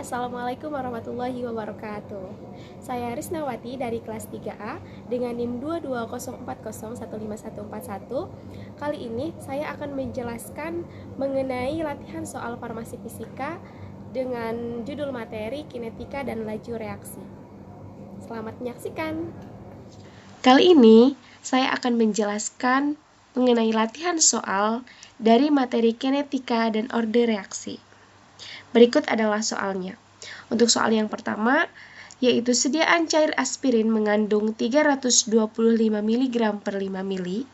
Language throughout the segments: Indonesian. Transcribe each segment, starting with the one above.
Assalamualaikum warahmatullahi wabarakatuh. Saya Risnawati dari kelas 3A dengan NIM 22040151141. Kali ini saya akan menjelaskan mengenai latihan soal farmasi fisika dengan judul materi kinetika dan laju reaksi. Selamat menyaksikan. Kali ini saya akan menjelaskan mengenai latihan soal dari materi kinetika dan orde reaksi. Berikut adalah soalnya. Untuk soal yang pertama, yaitu sediaan cair aspirin mengandung 325 mg per 5 mili.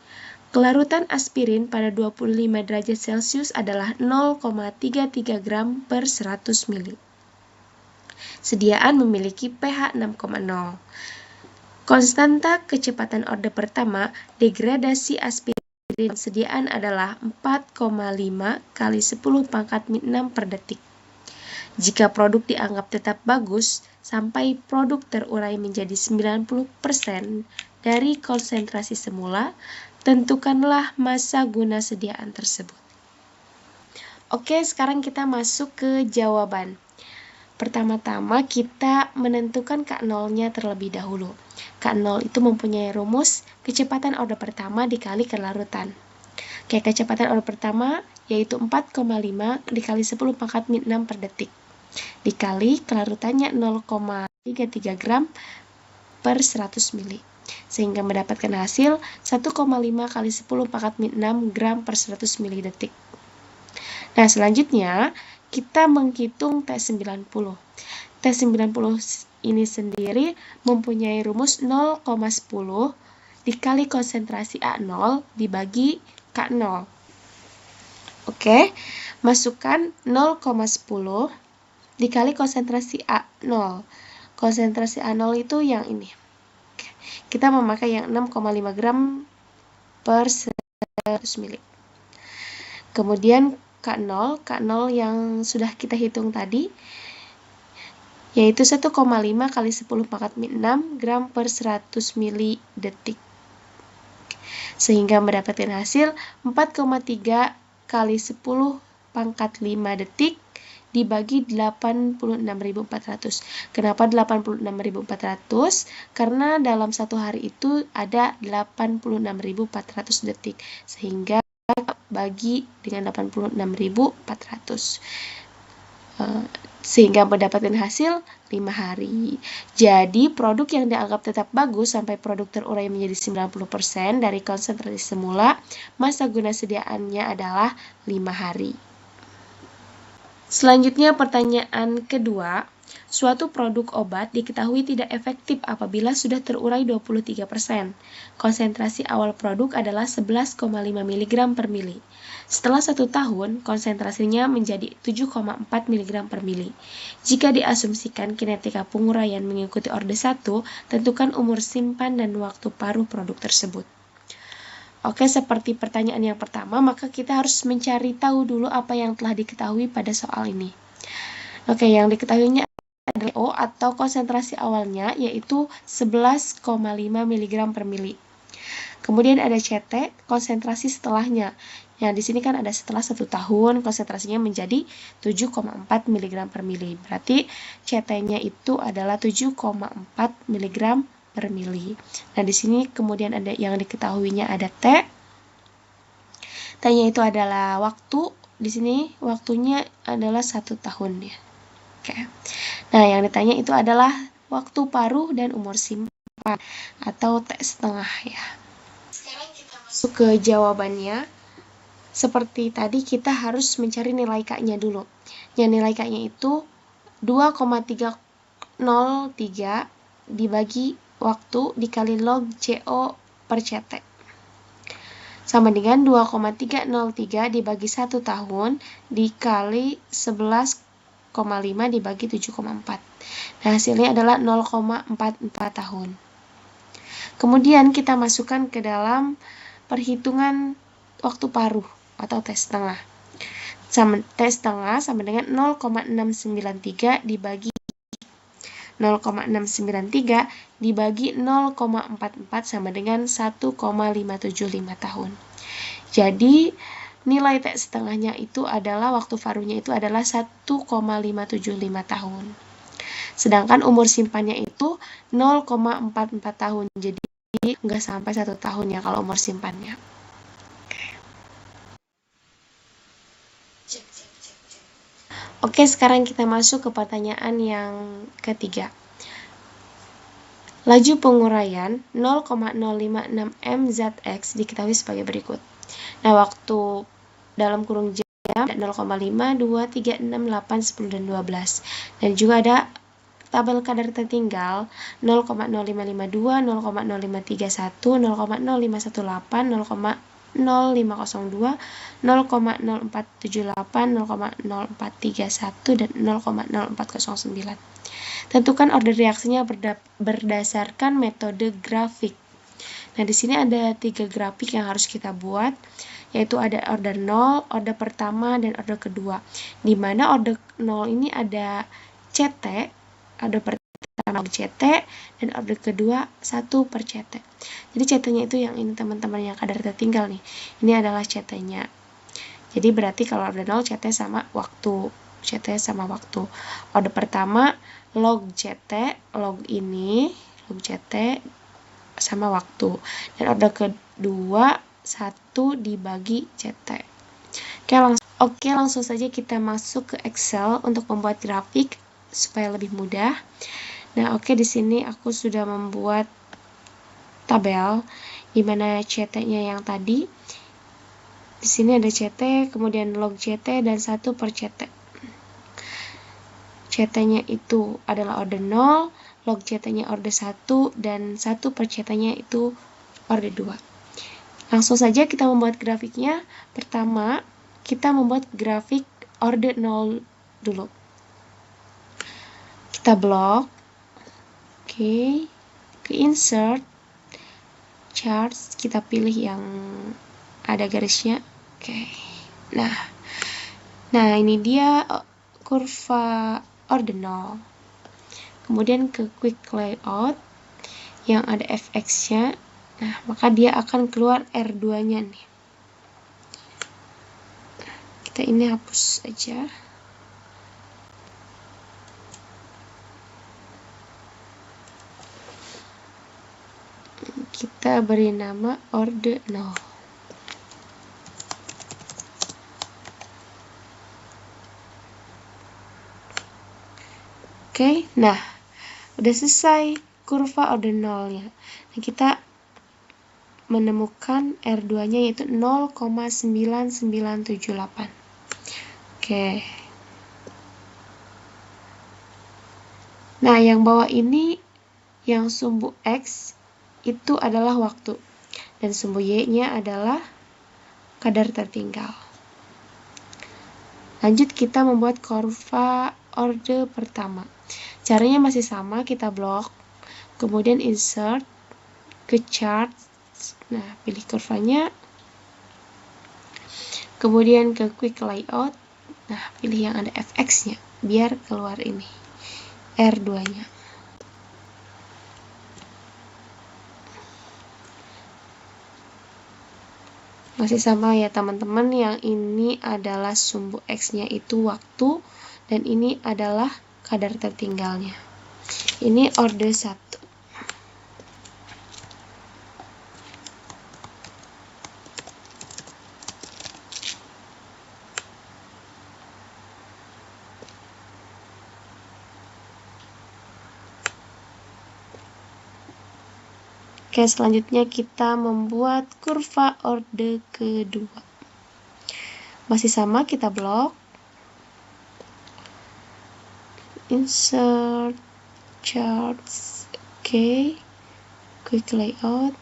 Kelarutan aspirin pada 25 derajat Celcius adalah 0,33 gram per 100 mili. Sediaan memiliki pH 6,0. Konstanta kecepatan orde pertama degradasi aspirin sediaan adalah 4,5 kali 10 pangkat 6 per detik. Jika produk dianggap tetap bagus, sampai produk terurai menjadi 90% dari konsentrasi semula, tentukanlah massa guna sediaan tersebut. Oke, sekarang kita masuk ke jawaban. Pertama-tama kita menentukan K0-nya terlebih dahulu. K0 itu mempunyai rumus kecepatan orde pertama dikali kelarutan. Oke, kecepatan orde pertama yaitu 4,5 dikali 10 pangkat 6 per detik. Dikali kelarutannya 0,33 gram per 100 mili. Sehingga mendapatkan hasil 1,5 kali 10 pangkat 6 gram per 100 mili detik. Nah, selanjutnya kita menghitung T90. T90 ini sendiri mempunyai rumus 0,10 dikali konsentrasi A0 dibagi K0. Oke, masukkan 0,10 dikali konsentrasi A0. Konsentrasi A0 itu yang ini. Oke, kita memakai yang 6,5 gram per 100 mili. Kemudian K0 yang sudah kita hitung tadi, yaitu 1,5 kali 10 pangkat 6 gram per 100 mili detik. Sehingga mendapatkan hasil 4,3 kali 10 pangkat 5 detik dibagi 86.400. Kenapa 86.400? Karena dalam satu hari itu ada 86.400 detik. Sehingga bagi dengan 86.400. Sehingga mendapatkan hasil 5 hari. Jadi produk yang dianggap tetap bagus sampai produk terurai menjadi 90% dari konsentrasi semula, massa guna sediaannya adalah 5 hari. Selanjutnya pertanyaan kedua, suatu produk obat diketahui tidak efektif apabila sudah terurai 23%. Konsentrasi awal produk adalah 11,5 mg per mili. Setelah 1 tahun, konsentrasinya menjadi 7,4 mg per mili. Jika diasumsikan kinetika penguraian mengikuti orde 1, tentukan umur simpan dan waktu paruh produk tersebut. Oke, seperti pertanyaan yang pertama, maka kita harus mencari tahu dulu apa yang telah diketahui pada soal ini. Oke, yang diketahuinya adalah O atau konsentrasi awalnya yaitu 11,5 mg per mili. Kemudian ada CT, konsentrasi setelahnya. Yang di sini kan ada setelah 1 tahun, konsentrasinya menjadi 7,4 mg per mili. Berarti CT-nya itu adalah 7,4 mg per mili. Nah, di sini kemudian ada yang diketahuinya ada T. T-nya itu adalah waktu. Di sini waktunya adalah 1 tahun ya. Oke. Nah, yang ditanya itu adalah waktu paruh dan umur simpan atau T setengah ya. Sekarang kita masuk ke jawabannya. Seperti tadi kita harus mencari nilai K-nya dulu. Yang nilai K-nya itu 2,303 dibagi waktu dikali log CO per CT. Sama dengan 2,303 dibagi 1 tahun dikali 11,5 dibagi 7,4. Nah, hasilnya adalah 0,44 tahun. Kemudian kita masukkan ke dalam perhitungan waktu paruh atau T setengah. T setengah sama dengan 0,693 dibagi 0,693 dibagi 0,44 sama dengan 1,575 tahun. Jadi nilai T setengahnya itu adalah, waktu varunya itu adalah 1,575 tahun. Sedangkan umur simpannya itu 0,44 tahun. Jadi nggak sampai 1 tahun ya kalau umur simpannya. Oke, sekarang kita masuk ke pertanyaan yang ketiga. Laju penguraian 0,056 mZx diketahui sebagai berikut. Nah, waktu dalam kurung jam 0,5, 2, 3, 6, 8, 10, dan 12. Dan juga ada tabel kadar tertinggal 0,0552, 0,0531, 0,0518, 0,0502, 0,0478, 0,0431, dan 0,0409. Tentukan order reaksinya berdasarkan metode grafik. Nah, di sini ada 3 grafik yang harus kita buat, yaitu ada order 0, order pertama, dan order kedua. Di mana order 0 ini ada CT, order pertama CT, dan order kedua 1 per CT. Jadi CT-nya itu yang ini teman-teman, yang kadar tertinggal nih. Ini adalah CT-nya. Jadi berarti kalau order 0 CT sama waktu. CT sama waktu. Order pertama log CT, log ini, log CT sama waktu. Dan order kedua 1 dibagi CT. Oke, langsung saja kita masuk ke Excel untuk membuat grafik supaya lebih mudah. Nah, oke, di sini aku sudah membuat tabel di mana CT-nya yang tadi. Di sini ada CT, kemudian log CT dan 1 per CT. CT-nya itu adalah order 0, log CT-nya order 1, dan 1 per CT-nya itu order 2. Langsung saja kita membuat grafiknya. Pertama, kita membuat grafik order 0 dulu. Kita blok. Oke. Ke insert, charts, kita pilih yang ada garisnya. Oke. Nah, ini dia kurva order 0. Kemudian ke quick layout yang ada fx-nya. Nah, maka dia akan keluar R2-nya nih. Kita ini hapus aja. Kita beri nama order 0. Oke, nah, udah selesai kurva order 0-nya. Nah, kita menemukan R2-nya yaitu 0,9978. Oke. Nah, yang bawah ini, yang sumbu X itu adalah waktu. Dan sumbu Y-nya adalah kadar tertinggal. Lanjut kita membuat kurva order pertama. Caranya masih sama, kita blok, kemudian insert, ke chart. Nah, pilih kurvanya. Kemudian ke quick layout. Nah, pilih yang ada fx-nya biar keluar ini R2-nya. Masih sama ya teman-teman, yang ini adalah sumbu X-nya itu waktu, dan ini adalah kadar tertinggalnya. Ini order 1. Oke, selanjutnya kita membuat kurva order kedua. Masih sama, kita blok, insert, charts, oke, quick layout.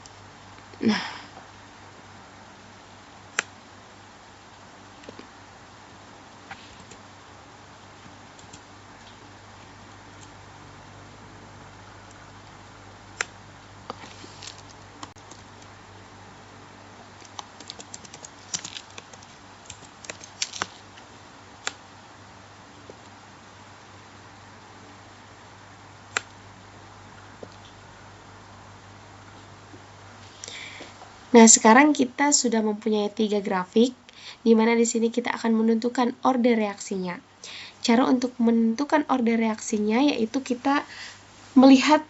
Nah, sekarang kita sudah mempunyai 3 grafik, di mana di sini kita akan menentukan orde reaksinya. Cara untuk menentukan orde reaksinya yaitu kita melihat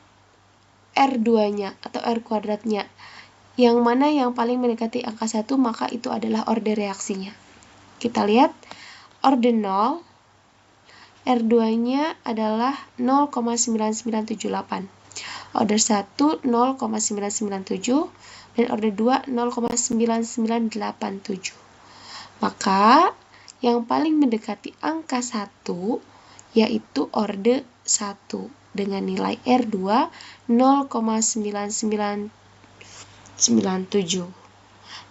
R2-nya atau R kuadratnya. Yang mana yang paling mendekati angka 1, maka itu adalah orde reaksinya. Kita lihat orde 0, R2-nya adalah 0,9978. Orde 1 0,997 dan orde 2 0,9987. Maka yang paling mendekati angka 1 yaitu orde 1 dengan nilai R2 0,9997.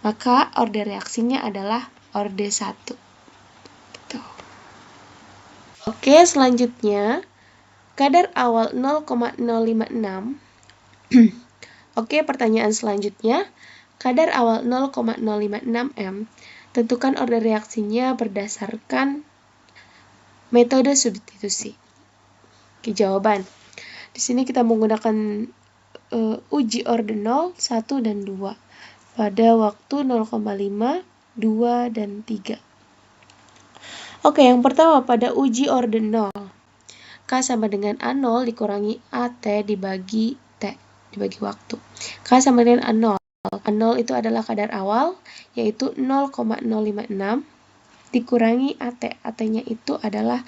Maka orde reaksinya adalah orde 1. Oke, selanjutnya kadar awal 0,056. Oke, pertanyaan selanjutnya. Kadar awal 0,056 M. Tentukan orde reaksinya berdasarkan metode substitusi. Oke, jawaban. Di sini kita menggunakan uji orde 0, 1, dan 2 pada waktu 0,5, 2, dan 3. Oke, yang pertama pada uji orde 0. K sama dengan A0 dikurangi AT dibagi T, dibagi waktu. K sama dengan A0. A0 itu adalah kadar awal, yaitu 0,056 dikurangi AT. AT-nya itu adalah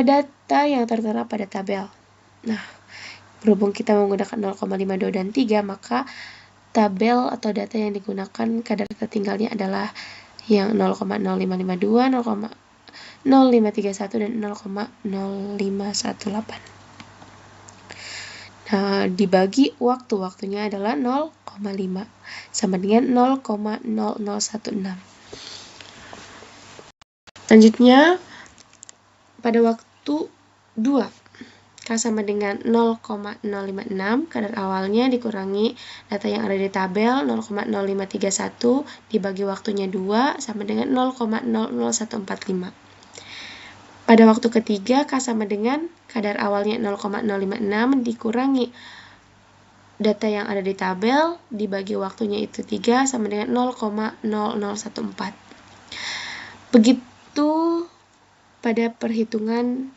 data yang tertera pada tabel. Nah, berhubung kita menggunakan 0,52 dan 3, maka tabel atau data yang digunakan kadar tertinggalnya adalah yang 0,0552, 0,0531, dan 0,0518. Nah, dibagi waktunya adalah 0,5 sama dengan 0,0016. Selanjutnya, pada waktu 2, K sama dengan 0,056, kadar awalnya dikurangi data yang ada di tabel 0,0531 dibagi waktunya 2 sama dengan 0,00145. Pada waktu ketiga, K sama dengan kadar awalnya 0,056 dikurangi data yang ada di tabel dibagi waktunya itu 3 sama dengan 0,0014. Begitu pada perhitungan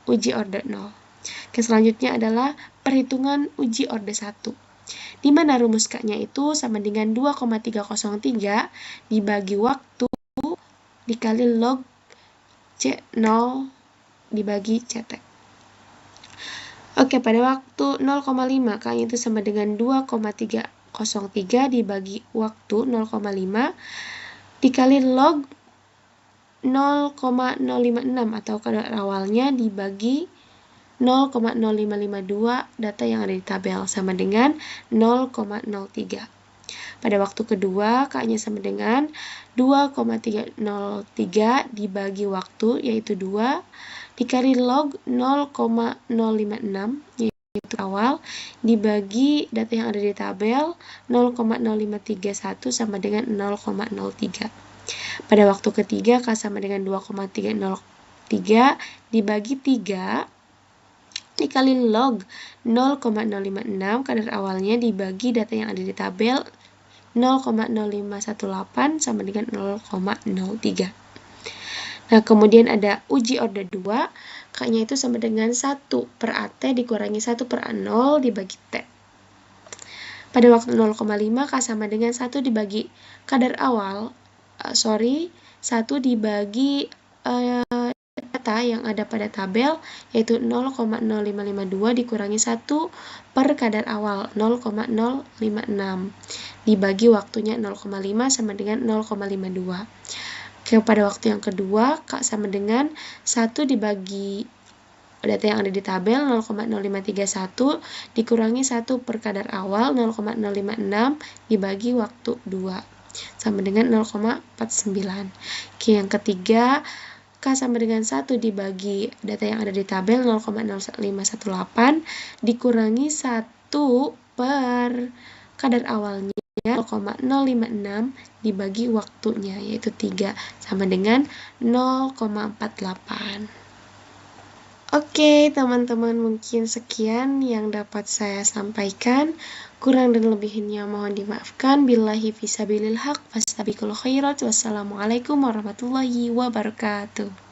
uji orde 0. Oke, selanjutnya adalah perhitungan uji orde 1. Di mana rumus K-nya itu sama dengan 2,303 dibagi waktu dikali log C0 dibagi CT. Oke, pada waktu 0,5 K-nya itu sama dengan 2,303 dibagi waktu 0,5 dikali log 0,056 atau kadar awalnya dibagi 0,0552 data yang ada di tabel sama dengan 0,03. Pada waktu kedua, K-nya sama dengan 2,303 dibagi waktu, yaitu 2, dikali log 0,056, yaitu awal, dibagi data yang ada di tabel 0,0531 sama dengan 0,03. Pada waktu ketiga, K sama dengan 2,303 dibagi 3, dikali log 0,056 kadar awalnya dibagi data yang ada di tabel 0,0518 sama dengan 0,03. Nah, kemudian ada uji orde 2, K-nya itu sama dengan 1 per AT dikurangi 1 per A0 dibagi T. Pada waktu 0,5, K sama dengan 1 dibagi kadar awal, 1 dibagi data yang ada pada tabel, yaitu 0,0552 dikurangi 1 per kadar awal 0,056 dibagi waktunya 0,5 sama dengan 0,52. Oke, pada waktu yang kedua, K sama dengan 1 dibagi data yang ada di tabel 0,0531 dikurangi 1 per kadar awal 0,056 dibagi waktu 2 sama dengan 0,49. Oke, yang ketiga, K sama dengan 1 dibagi data yang ada di tabel 0,0518 dikurangi 1 per kadar awalnya 0,056 dibagi waktunya, yaitu 3 sama dengan 0,48. Oke, teman-teman, mungkin sekian yang dapat saya sampaikan. Kurang dan lebihnya mohon dimaafkan. Billahi fisabilil haq, fastabiqul khairat. Wassalamualaikum warahmatullahi wabarakatuh.